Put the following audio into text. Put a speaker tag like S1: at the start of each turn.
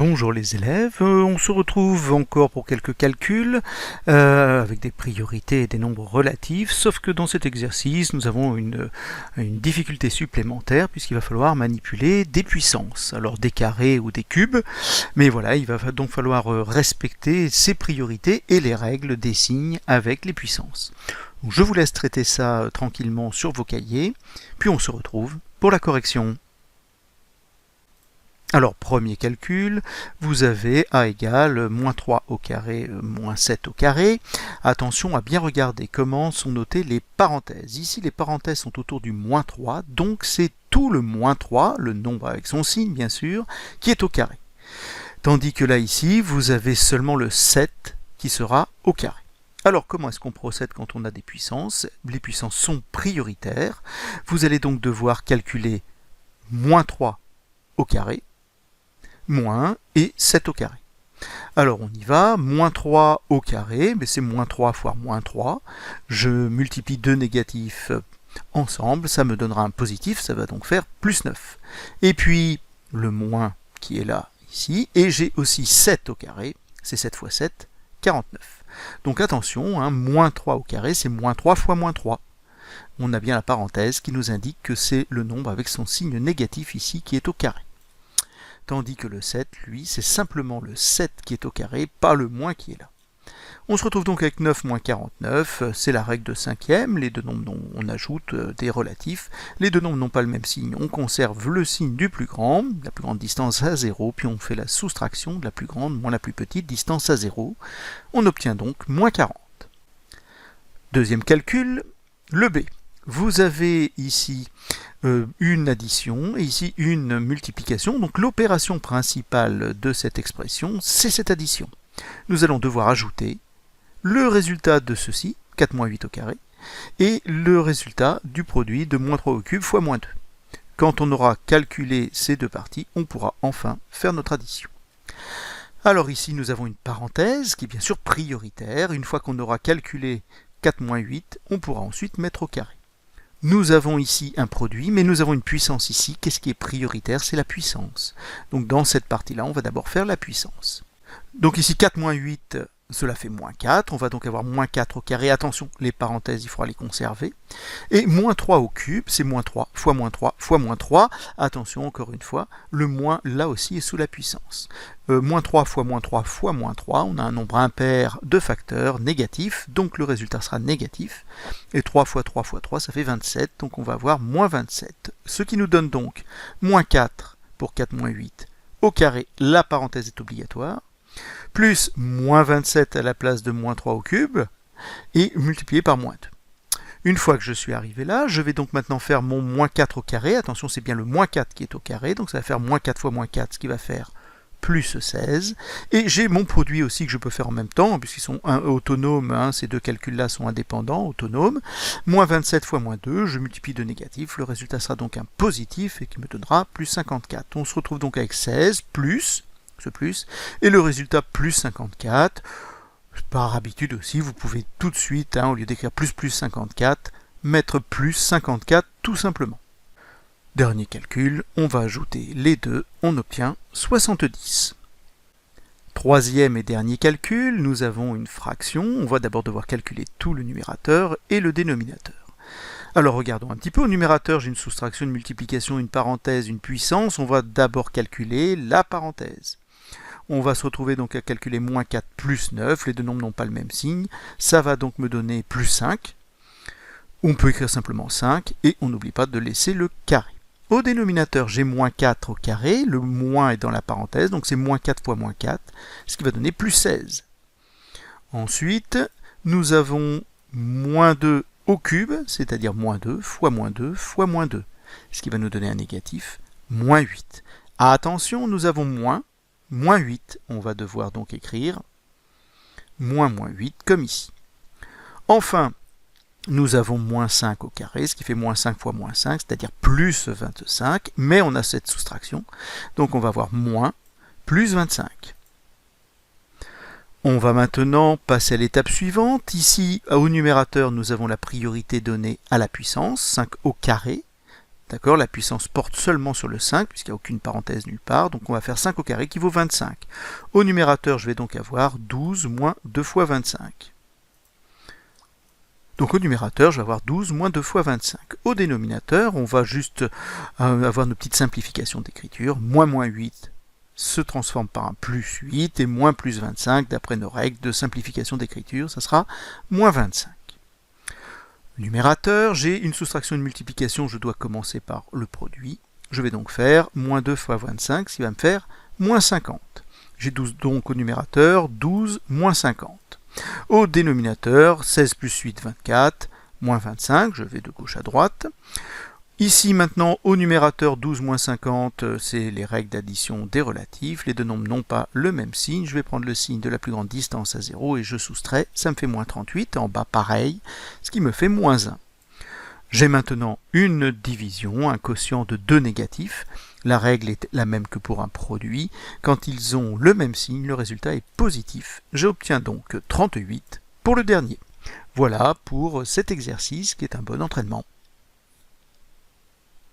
S1: Bonjour les élèves, on se retrouve encore pour quelques calculs avec des priorités et des nombres relatifs, sauf que dans cet exercice nous avons une difficulté supplémentaire puisqu'il va falloir manipuler des puissances, alors des carrés ou des cubes, mais voilà, il va donc falloir respecter ces priorités et les règles des signes avec les puissances. Donc je vous laisse traiter ça tranquillement sur vos cahiers, puis on se retrouve pour la correction. Alors, premier calcul, vous avez A égale moins 3 au carré, moins 7 au carré. Attention à bien regarder comment sont notées les parenthèses. Ici, les parenthèses sont autour du moins 3, donc c'est tout le moins 3, le nombre avec son signe bien sûr, qui est au carré. Tandis que là, ici, vous avez seulement le 7 qui sera au carré. Alors, comment est-ce qu'on procède quand on a des puissances? Les puissances sont prioritaires. Vous allez donc devoir calculer moins 3 au carré, moins 1 et 7 au carré. Alors on y va, moins 3 au carré, mais c'est moins 3 fois moins 3. Je multiplie deux négatifs ensemble, ça me donnera un positif, ça va donc faire plus 9. Et puis le moins qui est là, ici, et j'ai aussi 7 au carré, c'est 7 fois 7, 49. Donc attention, moins 3 au carré, c'est moins 3 fois moins 3. On a bien la parenthèse qui nous indique que c'est le nombre avec son signe négatif ici qui est au carré. Tandis que le 7, lui, c'est simplement le 7 qui est au carré, pas le moins qui est là. On se retrouve donc avec 9 moins 49, c'est la règle de cinquième, les deux nombres, on ajoute des relatifs, les deux nombres n'ont pas le même signe, on conserve le signe du plus grand, la plus grande distance à 0, puis on fait la soustraction de la plus grande moins la plus petite distance à 0, on obtient donc moins 40. Deuxième calcul, le B. Vous avez ici une addition et ici une multiplication. Donc l'opération principale de cette expression, c'est cette addition. Nous allons devoir ajouter le résultat de ceci, 4 moins 8 au carré, et le résultat du produit de moins 3 au cube fois moins 2. Quand on aura calculé ces deux parties, on pourra enfin faire notre addition. Alors ici, nous avons une parenthèse qui est bien sûr prioritaire. Une fois qu'on aura calculé 4 moins 8, on pourra ensuite mettre au carré. Nous avons ici un produit, mais nous avons une puissance ici. Qu'est-ce qui est prioritaire? C'est la puissance. Donc dans cette partie-là, on va d'abord faire la puissance. Donc ici, 4 moins 8, cela fait moins 4. On va donc avoir moins 4 au carré. Attention, les parenthèses, il faudra les conserver. Et moins 3 au cube, c'est moins 3 fois moins 3 fois moins 3. Attention, encore une fois, le moins, là aussi, est sous la puissance. Moins 3 fois moins 3 fois moins 3, on a un nombre impair de facteurs négatifs, donc le résultat sera négatif. Et 3 fois 3 fois 3, ça fait 27, donc on va avoir moins 27. Ce qui nous donne donc moins 4 pour 4 moins 8 au carré, la parenthèse est obligatoire, plus moins 27 à la place de moins 3 au cube, et multiplié par moins 2. Une fois que je suis arrivé là, je vais donc maintenant faire mon moins 4 au carré. Attention, c'est bien le moins 4 qui est au carré, donc ça va faire moins 4 fois moins 4, ce qui va faire plus 16. Et j'ai mon produit aussi que je peux faire en même temps, puisqu'ils sont autonomes, ces deux calculs-là sont indépendants, autonomes. Moins 27 fois moins 2, je multiplie de négatifs, le résultat sera donc un positif, et qui me donnera plus 54. On se retrouve donc avec 16, plus, ce plus, et le résultat plus 54. Par habitude aussi, vous pouvez tout de suite, au lieu d'écrire plus 54, mettre plus 54 tout simplement. Dernier calcul, on va ajouter les deux, on obtient 70. Troisième et dernier calcul, nous avons une fraction, on va d'abord devoir calculer tout le numérateur et le dénominateur. Alors regardons un petit peu, au numérateur j'ai une soustraction, une multiplication, une parenthèse, une puissance, on va d'abord calculer la parenthèse. On va se retrouver donc à calculer moins 4 plus 9, les deux nombres n'ont pas le même signe, ça va donc me donner plus 5. On peut écrire simplement 5 et on n'oublie pas de laisser le carré. Au dénominateur, j'ai moins 4 au carré, le moins est dans la parenthèse, donc c'est moins 4 fois moins 4, ce qui va donner plus 16. Ensuite, nous avons moins 2 au cube, c'est-à-dire moins 2 fois moins 2 fois moins 2, ce qui va nous donner un négatif, moins 8. Attention, nous avons moins 8, on va devoir donc écrire moins 8 comme ici. Enfin, nous avons moins 5 au carré, ce qui fait moins 5 fois moins 5, c'est-à-dire plus 25, mais on a cette soustraction, donc on va avoir moins plus 25. On va maintenant passer à l'étape suivante. Ici, au numérateur, nous avons la priorité donnée à la puissance, 5 au carré. D'accord, la puissance porte seulement sur le 5, puisqu'il n'y a aucune parenthèse nulle part, donc on va faire 5 au carré qui vaut 25. Au numérateur, je vais donc avoir 12 moins 2 fois 25. Donc au numérateur, je vais avoir 12 moins 2 fois 25. Au dénominateur, on va juste avoir nos petites simplifications d'écriture. Moins 8 se transforme par un plus 8, et moins plus 25, d'après nos règles de simplification d'écriture, ça sera moins 25. Numérateur, j'ai une soustraction et une multiplication, je dois commencer par le produit. Je vais donc faire moins 2 fois 25, ce qui va me faire moins 50. J'ai donc au numérateur 12 moins 50. Au dénominateur, 16 plus 8, 24, moins 25, je vais de gauche à droite. Ici maintenant, au numérateur 12 moins 50, c'est les règles d'addition des relatifs. Les deux nombres n'ont pas le même signe. Je vais prendre le signe de la plus grande distance à 0 et je soustrais. Ça me fait moins 38. En bas, pareil, ce qui me fait moins 1. J'ai maintenant une division, un quotient de 2 négatifs. La règle est la même que pour un produit. Quand ils ont le même signe, le résultat est positif. J'obtiens donc 38 pour le dernier. Voilà pour cet exercice qui est un bon entraînement.